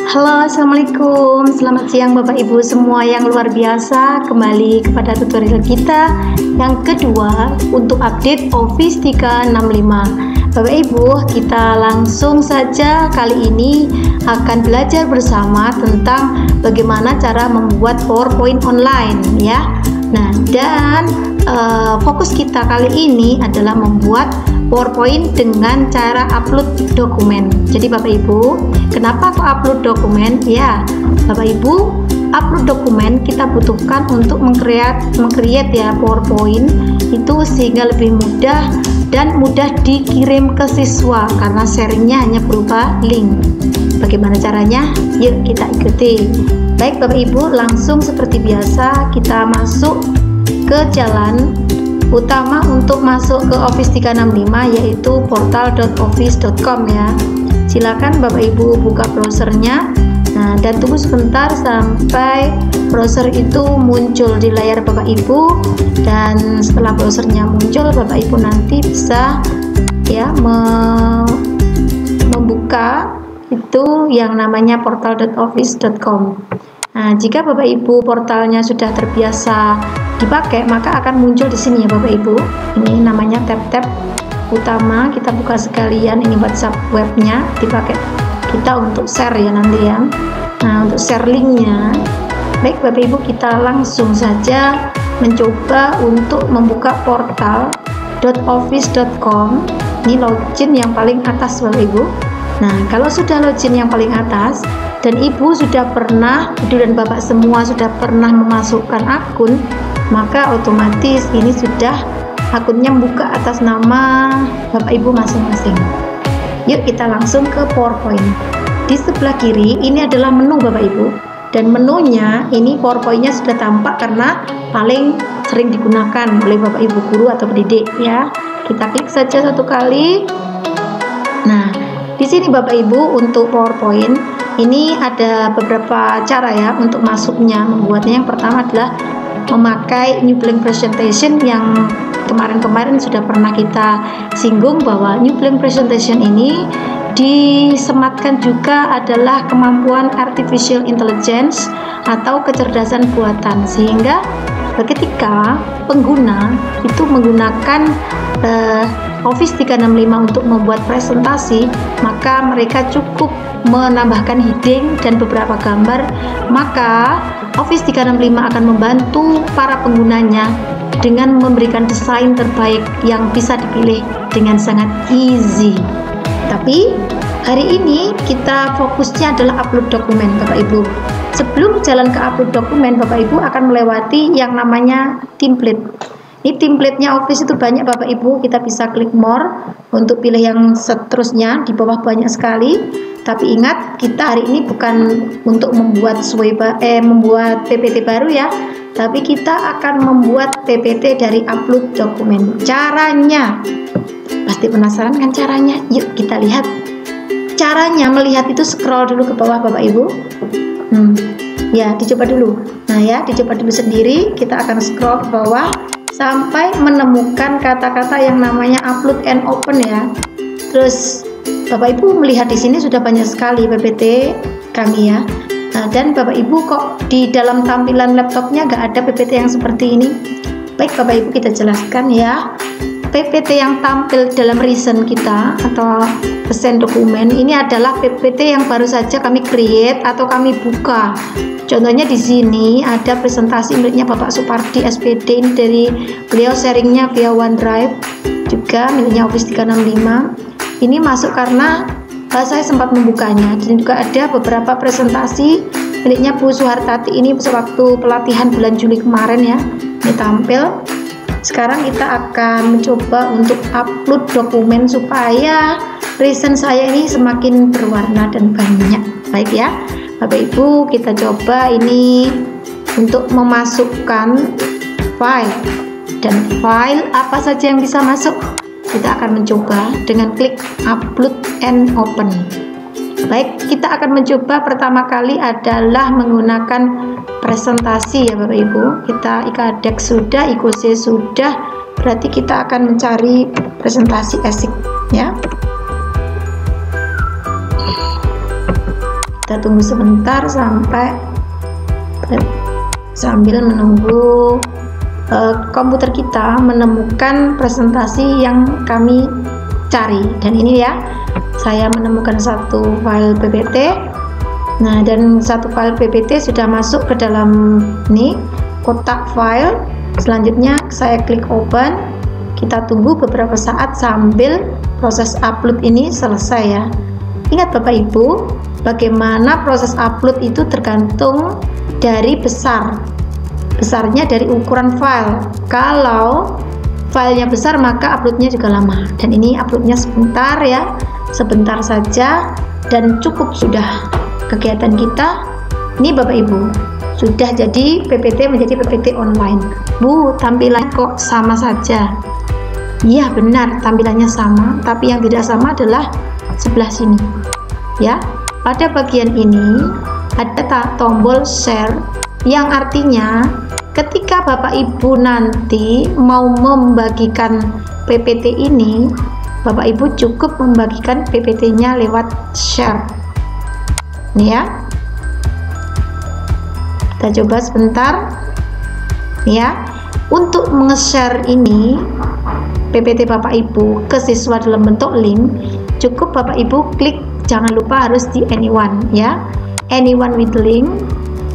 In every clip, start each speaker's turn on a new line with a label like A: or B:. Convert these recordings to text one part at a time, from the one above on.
A: Halo, assalamualaikum. Selamat siang Bapak Ibu semua yang luar biasa. Kembali kepada tutorial kita yang kedua untuk update Office 365. Bapak Ibu, kita langsung saja kali ini akan belajar bersama tentang bagaimana cara membuat PowerPoint online ya. Nah, dan fokus kita kali ini adalah membuat PowerPoint dengan cara upload dokumen. Jadi Bapak Ibu, kenapa kok upload dokumen? Ya, Bapak Ibu, upload dokumen kita butuhkan untuk meng-create ya PowerPoint itu sehingga lebih mudah dan mudah dikirim ke siswa karena sharingnya hanya berupa link. Bagaimana caranya? Yuk kita ikuti. Baik Bapak Ibu, langsung seperti biasa kita masuk ke jalan utama untuk masuk ke Office 365 yaitu portal.office.com ya. Silakan Bapak Ibu buka browsernya. Nah, dan tunggu sebentar sampai browser itu muncul di layar Bapak Ibu, dan setelah browsernya muncul Bapak Ibu nanti bisa ya membuka itu yang namanya portal.office.com. Nah, jika Bapak Ibu portalnya sudah terbiasa dipakai, maka akan muncul di sini ya Bapak Ibu. Ini namanya tab-tab utama. Kita buka sekalian, ini WhatsApp webnya dipakai kita untuk share ya nanti ya. Nah, untuk share linknya. Baik Bapak Ibu, kita langsung saja mencoba untuk membuka portal.office.com. Ini login yang paling atas Bapak Ibu. Nah, kalau sudah login yang paling atas dan Ibu sudah pernah, Ibu dan Bapak semua sudah pernah memasukkan akun, maka otomatis ini sudah akunnya buka atas nama Bapak Ibu masing-masing. Yuk kita langsung ke PowerPoint. Di sebelah kiri ini adalah menu Bapak Ibu, dan menunya ini PowerPoint-nya sudah tampak karena paling sering digunakan oleh Bapak Ibu guru atau pendidik ya. Kita klik saja satu kali. Nah, di sini Bapak Ibu untuk PowerPoint ini ada beberapa cara ya untuk masuknya, membuatnya. Yang pertama adalah memakai New Blank Presentation yang kemarin-kemarin sudah pernah kita singgung bahwa New Blank Presentation ini disematkan juga adalah kemampuan Artificial Intelligence atau kecerdasan buatan, sehingga ketika pengguna itu menggunakan Office 365 untuk membuat presentasi, maka mereka cukup menambahkan heading dan beberapa gambar, maka Office 365 akan membantu para penggunanya dengan memberikan desain terbaik yang bisa dipilih dengan sangat easy. Tapi hari ini kita fokusnya adalah upload dokumen Bapak Ibu. Sebelum jalan ke upload dokumen, Bapak Ibu akan melewati yang namanya template. Ini template-nya Office itu banyak Bapak Ibu, kita bisa klik more untuk pilih yang seterusnya. Di bawah banyak sekali. Tapi ingat, kita hari ini bukan untuk membuat membuat PPT baru ya, tapi kita akan membuat PPT dari upload dokumen. Caranya, pasti penasaran kan caranya? Yuk kita lihat. Caranya melihat itu scroll dulu ke bawah Bapak Ibu. Ya, dicoba dulu. Nah ya, dicoba dulu sendiri. Kita akan scroll ke bawah sampai menemukan kata-kata yang namanya upload and open ya. Terus Bapak Ibu melihat di sini sudah banyak sekali PPT kami ya. Nah, dan Bapak Ibu kok di dalam tampilan laptopnya nggak ada PPT yang seperti ini? Baik Bapak Ibu, kita jelaskan ya. PPT yang tampil dalam recent kita atau present dokumen ini adalah PPT yang baru saja kami create atau kami buka. Contohnya di sini ada presentasi miliknya Bapak Supardi SPD, ini dari beliau sharingnya via OneDrive, juga miliknya Office 365. Ini masuk karena saya sempat membukanya, dan juga ada beberapa presentasi miliknya Bu Suhartati ini sewaktu pelatihan bulan Juli kemarin ya. Ini tampil. Sekarang kita akan mencoba untuk upload dokumen supaya present saya ini semakin berwarna dan banyak. Baik ya Bapak Ibu, kita coba ini untuk memasukkan file, dan file apa saja yang bisa masuk. Kita akan mencoba dengan klik upload and open. Baik, kita akan mencoba pertama kali adalah menggunakan presentasi ya Bapak Ibu. Kita ikadex sudah, IKC sudah, berarti kita akan mencari presentasi asik ya. Kita tunggu sebentar sambil menunggu komputer kita menemukan presentasi yang kami cari. Dan ini ya, saya menemukan satu file PPT. Nah, dan satu file PPT sudah masuk ke dalam nih kotak file. Selanjutnya saya klik open. Kita tunggu beberapa saat sambil proses upload ini selesai ya. Ingat Bapak Ibu, bagaimana proses upload itu tergantung dari besarnya dari ukuran file. Kalau filenya besar maka uploadnya juga lama, dan ini uploadnya sebentar ya, sebentar saja dan cukup sudah kegiatan kita. Ini Bapak Ibu, sudah jadi PPT menjadi PPT online. Bu, tampilannya kok sama saja? Iya benar, tampilannya sama, tapi yang tidak sama adalah sebelah sini ya. Pada bagian ini ada tombol share, yang artinya ketika Bapak Ibu nanti mau membagikan PPT ini, Bapak Ibu cukup membagikan PPT-nya lewat share. Nih ya, kita coba sebentar nih ya. Untuk nge-share ini PPT Bapak Ibu ke siswa dalam bentuk link, cukup Bapak Ibu klik, jangan lupa harus di anyone ya, anyone with link.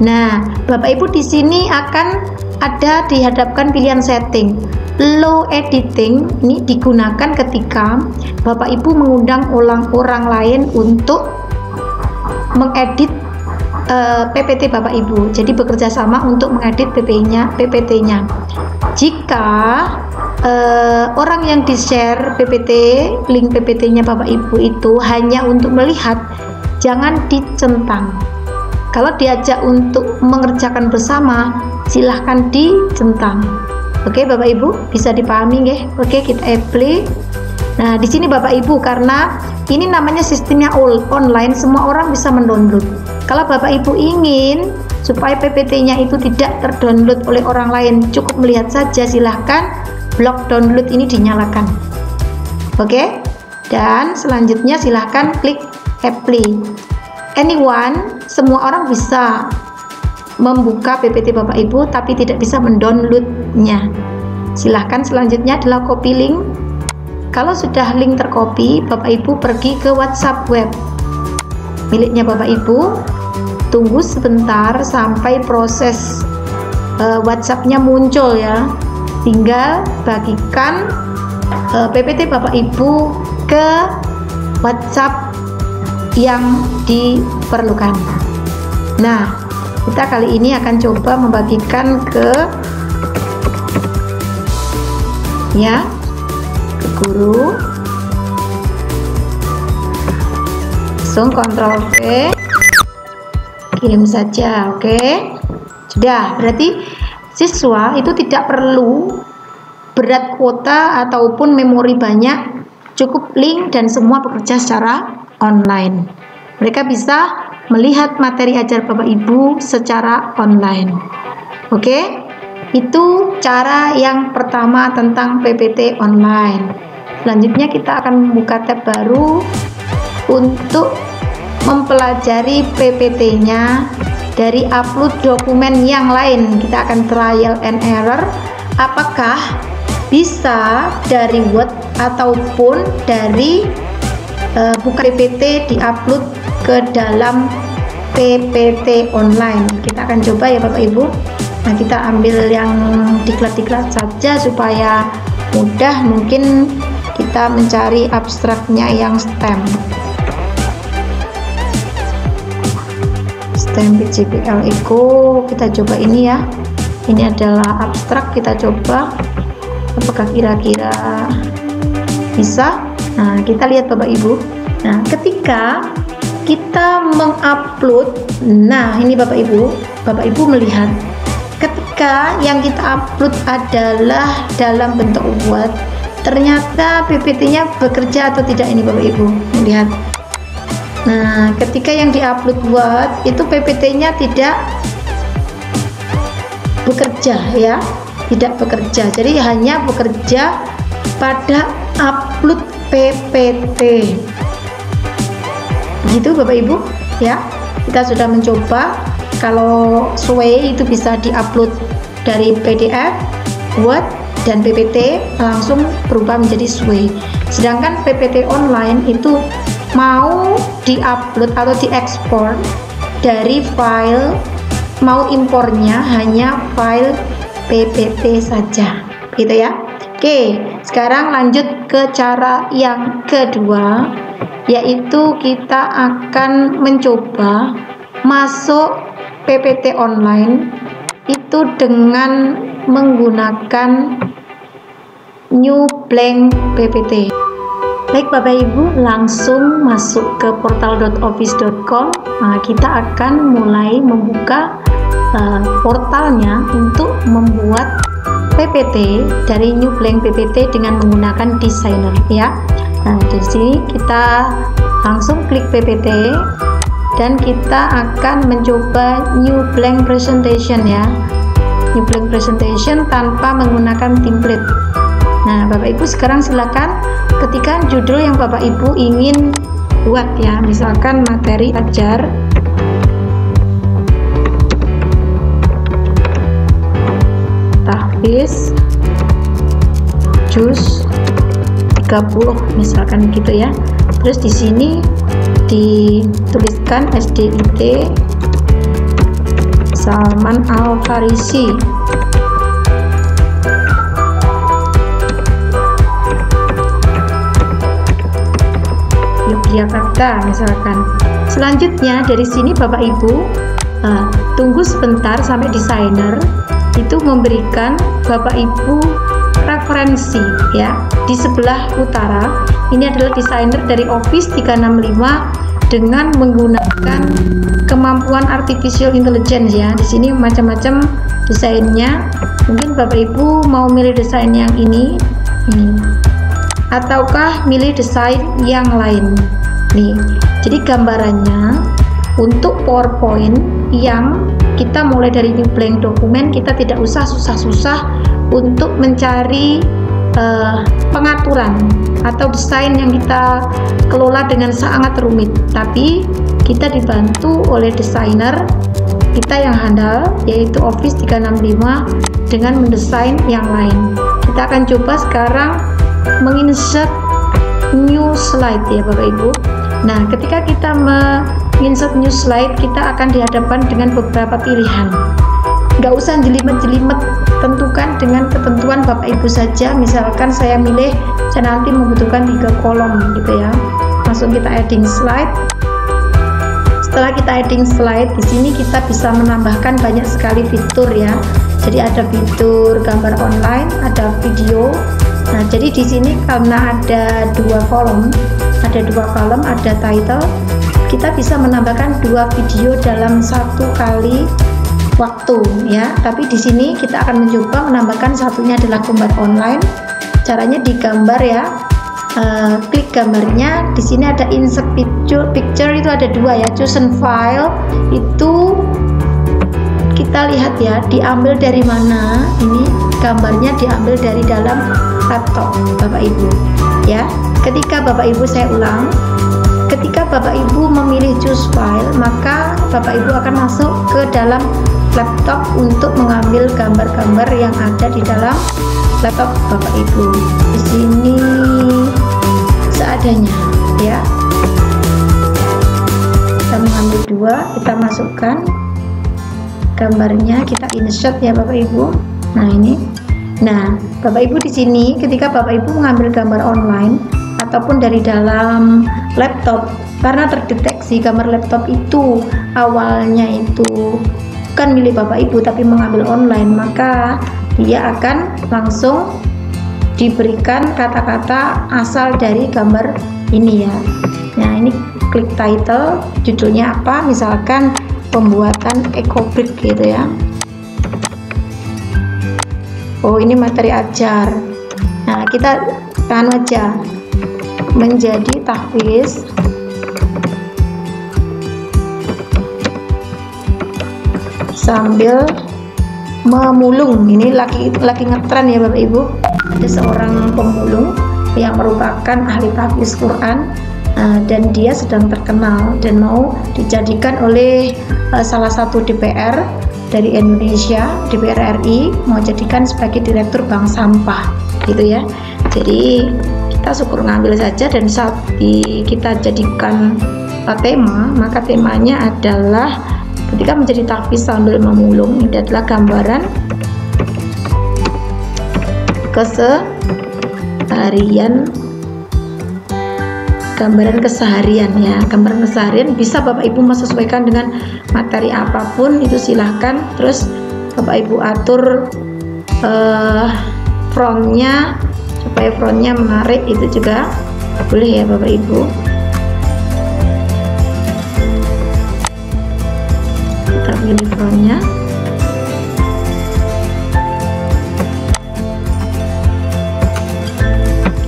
A: Nah, Bapak Ibu di sini akan ada dihadapkan pilihan setting. Low editing ini digunakan ketika Bapak Ibu mengundang orang lain untuk mengedit PPT Bapak Ibu. Jadi bekerja sama untuk mengedit PPT-nya. Jika orang yang di-share PPT, link PPT-nya Bapak Ibu itu hanya untuk melihat, jangan dicentang. Kalau diajak untuk mengerjakan bersama, silahkan dicentang. Oke Bapak Ibu, bisa dipahami nggih? Oke, kita apply. Nah, di sini Bapak Ibu, karena ini namanya sistemnya online, semua orang bisa mendownload. Kalau Bapak Ibu ingin supaya PPT-nya itu tidak terdownload oleh orang lain, cukup melihat saja, silahkan blok download ini dinyalakan. Oke, dan selanjutnya silahkan klik apply. Anyone, semua orang bisa membuka PPT Bapak Ibu tapi tidak bisa mendownloadnya. Silahkan selanjutnya adalah copy link. Kalau sudah link tercopy, Bapak Ibu pergi ke WhatsApp web miliknya Bapak Ibu. Tunggu sebentar sampai proses WhatsApp-nya muncul ya. Tinggal bagikan PPT Bapak Ibu ke WhatsApp yang diperlukan. Nah, kita kali ini akan coba membagikan ke guru. Langsung Ctrl V, kirim saja. Oke, sudah. Berarti siswa itu tidak perlu berat kuota ataupun memori banyak, cukup link dan semua bekerja secara online. Mereka bisa melihat materi ajar Bapak Ibu secara online. Oke, itu cara yang pertama tentang PPT online. Selanjutnya kita akan membuka tab baru untuk mempelajari PPT-nya dari upload dokumen yang lain. Kita akan trial and error, apakah bisa dari Word ataupun dari buku PPT diupload ke dalam PPT online. Kita akan coba ya Bapak Ibu. Nah, kita ambil yang diklat-diklat saja supaya mudah. Mungkin kita mencari abstraknya yang STEM PJPL Eco. Kita coba ini ya. Ini adalah abstrak, kita coba apakah kira-kira bisa. Nah, kita lihat Bapak Ibu. Nah, ketika kita mengupload, nah ini Bapak Ibu melihat ketika yang kita upload adalah dalam bentuk Word, ternyata PPT-nya bekerja atau tidak ini Bapak Ibu lihat. Nah, ketika yang diupload Word itu PPT-nya tidak bekerja ya, tidak bekerja. Jadi hanya bekerja pada upload PPT. Begitu Bapak Ibu ya. kita sudah mencoba kalau Sway itu bisa diupload dari PDF, Word, dan PPT langsung berubah menjadi Sway. Sedangkan PPT online itu mau diupload atau diekspor dari file, mau impornya hanya file PPT saja, gitu ya. Oke, sekarang lanjut ke cara yang kedua, yaitu kita akan mencoba masuk PPT online itu dengan menggunakan New Blank PPT. Baik Bapak Ibu, langsung masuk ke portal.office.com. Nah, kita akan mulai membuka portalnya untuk membuat PPT dari New Blank PPT dengan menggunakan designer ya. Nah, di sini kita langsung klik PPT dan kita akan mencoba New Blank Presentation ya. New Blank Presentation tanpa menggunakan template. Nah, Bapak Ibu sekarang silakan ketikkan judul yang Bapak Ibu ingin buat ya, misalkan materi ajar. Tahfiz juz 30 misalkan gitu ya. Terus di sini dituliskan SDIT Salman Al Farisi. Yogyakarta misalkan. Selanjutnya dari sini Bapak Ibu tunggu sebentar sampai desainer itu memberikan Bapak Ibu referensi ya. Di sebelah utara ini adalah desainer dari Office 365 dengan menggunakan kemampuan artificial intelligence ya. Di sini macam-macam desainnya. Mungkin Bapak Ibu mau milih desain yang ini ataukah milih desain yang lain nih. Jadi gambarannya untuk PowerPoint yang kita mulai dari new blank dokumen, kita tidak usah susah-susah untuk mencari pengaturan atau desain yang kita kelola dengan sangat rumit, tapi kita dibantu oleh desainer kita yang handal yaitu Office 365 dengan mendesain yang lain. Kita akan coba sekarang menginsert new slide ya Bapak Ibu. Nah, ketika kita menginsert new slide, kita akan dihadapkan dengan beberapa pilihan. Nggak usah jelimet-jelimet, tentukan dengan ketentuan Bapak Ibu saja. Misalkan saya milih, saya nanti membutuhkan 3 kolom gitu ya. Langsung kita adding slide. Setelah kita adding slide, di sini kita bisa menambahkan banyak sekali fitur ya. Jadi ada fitur gambar online, ada video. Nah, jadi di sini karena ada 2 kolom, ada title, kita bisa menambahkan 2 video dalam 1 kali waktu ya. Tapi di sini kita akan mencoba menambahkan satunya adalah gambar online. Caranya digambar ya. Klik gambarnya, di sini ada insert picture itu ada 2 ya. Chosen file itu kita lihat ya, diambil dari mana. Ini gambarnya diambil dari dalam laptop Bapak Ibu ya. Ketika Bapak Ibu, saya ulang, ketika Bapak Ibu memilih choose file, maka Bapak Ibu akan masuk ke dalam laptop untuk mengambil gambar-gambar yang ada di dalam laptop Bapak Ibu. Di sini seadanya ya. Kita mengambil 2, kita masukkan gambarnya, kita insert ya Bapak Ibu. Nah, ini. Nah, Bapak Ibu di sini ketika Bapak Ibu mengambil gambar online ataupun dari dalam laptop, karena terdeteksi gambar laptop itu awalnya itu bukan milik Bapak Ibu tapi mengambil online, maka dia akan langsung diberikan kata-kata asal dari gambar ini ya. Nah, ini klik title, judulnya apa, misalkan pembuatan ecobrick gitu ya. Oh, ini materi ajar. Nah, kita tekan aja menjadi tahfiz sambil memulung. Ini lagi ngetren ya Bapak Ibu. Ada seorang pemulung yang merupakan ahli tahfiz Quran. dan dia sedang terkenal dan mau dijadikan oleh salah satu DPR dari Indonesia, DPR RI, mau jadikan sebagai direktur bank sampah gitu ya. Jadi kita syukur ngambil saja, dan saat kita jadikan tema, maka temanya adalah ketika menjadi tahfiz sambil memulung. Ini adalah gambaran keseharian, gambaran keseharian ya. Gambaran keseharian bisa Bapak Ibu menyesuaikan dengan materi apapun, itu silahkan. Terus Bapak Ibu atur frontnya supaya frontnya menarik, itu juga boleh ya Bapak Ibu. Kita pilih frontnya.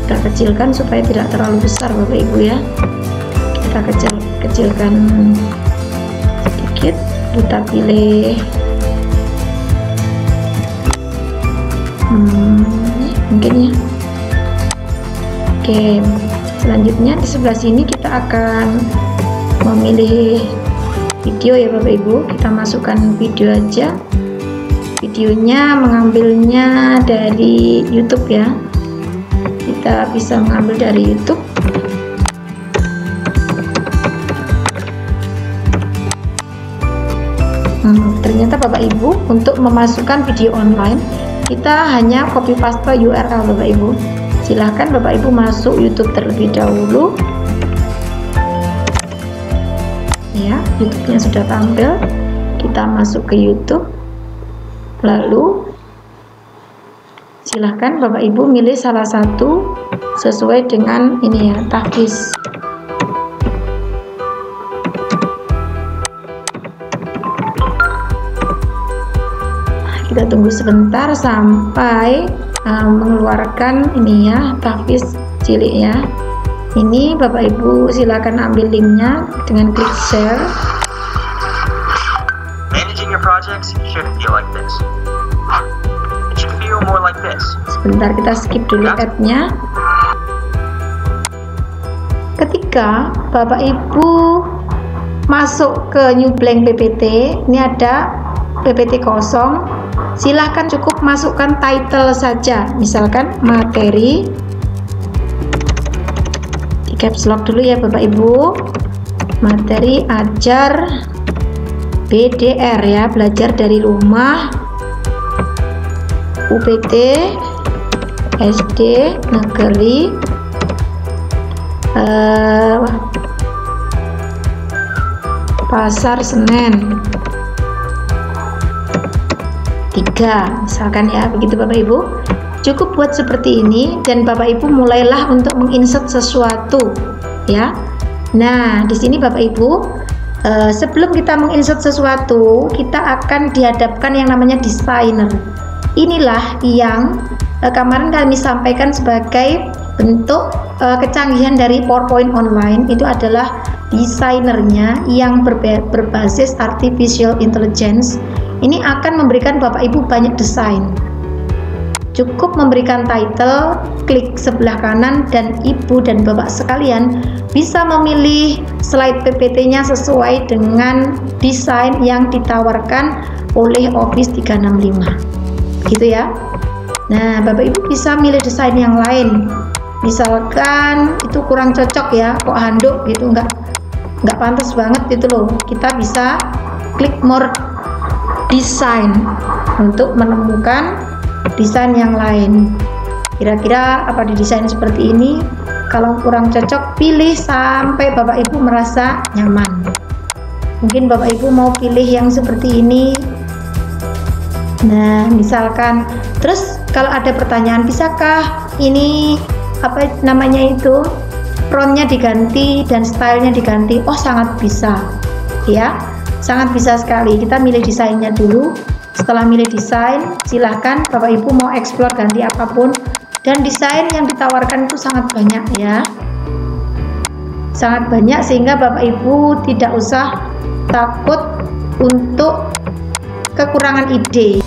A: Kita kecilkan supaya tidak terlalu besar Bapak Ibu ya. Kita kecilkan sedikit. Kita pilih mungkin ya. Oke, selanjutnya di sebelah sini kita akan memilih video ya Bapak Ibu. Kita masukkan video aja. Videonya mengambilnya dari YouTube ya. Kita bisa mengambil dari YouTube. Ternyata Bapak Ibu untuk memasukkan video online kita hanya copy paste URL Bapak Ibu. Silahkan Bapak Ibu masuk YouTube terlebih dahulu ya. YouTube-nya sudah tampil, kita masuk ke YouTube, lalu silahkan Bapak Ibu milih salah satu sesuai dengan ini ya, tahfiz. Kita tunggu sebentar sampai mengeluarkan ini ya, tahfiz cilik ya. Ini Bapak Ibu silakan ambil linknya dengan klik share.
B: Managing your projects should feel like this. It should feel more like this.
A: Sebentar, kita skip dulu ad-nya. Ketika Bapak Ibu masuk ke new blank PPT, ini ada PPT kosong, silahkan cukup masukkan title saja, misalkan materi, di caps lock dulu ya Bapak Ibu, materi ajar BDR ya, belajar dari rumah, UPT SD Negeri Pasar Senen 3 misalkan ya, begitu Bapak Ibu. Cukup buat seperti ini dan Bapak Ibu mulailah untuk menginsert sesuatu ya. Nah, di sini Bapak Ibu sebelum kita menginsert sesuatu, kita akan dihadapkan yang namanya designer. Inilah yang kemarin kami sampaikan sebagai bentuk kecanggihan dari PowerPoint online. Itu adalah desainernya yang berbasis artificial intelligence. Ini akan memberikan Bapak Ibu banyak desain. Cukup memberikan title, klik sebelah kanan, dan Ibu dan Bapak sekalian bisa memilih slide PPT-nya sesuai dengan desain yang ditawarkan oleh Office 365 gitu ya. Nah, Bapak Ibu bisa milih desain yang lain. Misalkan itu kurang cocok ya, kok handuk gitu, nggak pantas banget itu loh. Kita bisa klik more design untuk menemukan desain yang lain. Kira-kira apa di desain seperti ini? Kalau kurang cocok, pilih sampai Bapak Ibu merasa nyaman. Mungkin Bapak Ibu mau pilih yang seperti ini. Nah, misalkan terus kalau ada pertanyaan, bisakah ini apa namanya itu frontnya diganti dan stylenya diganti? Oh, sangat bisa ya, sangat bisa sekali. Kita milih desainnya dulu. Setelah milih desain, silahkan Bapak Ibu mau explore ganti apapun, dan desain yang ditawarkan itu sangat banyak ya, sangat banyak, sehingga Bapak Ibu tidak usah takut untuk kekurangan ide.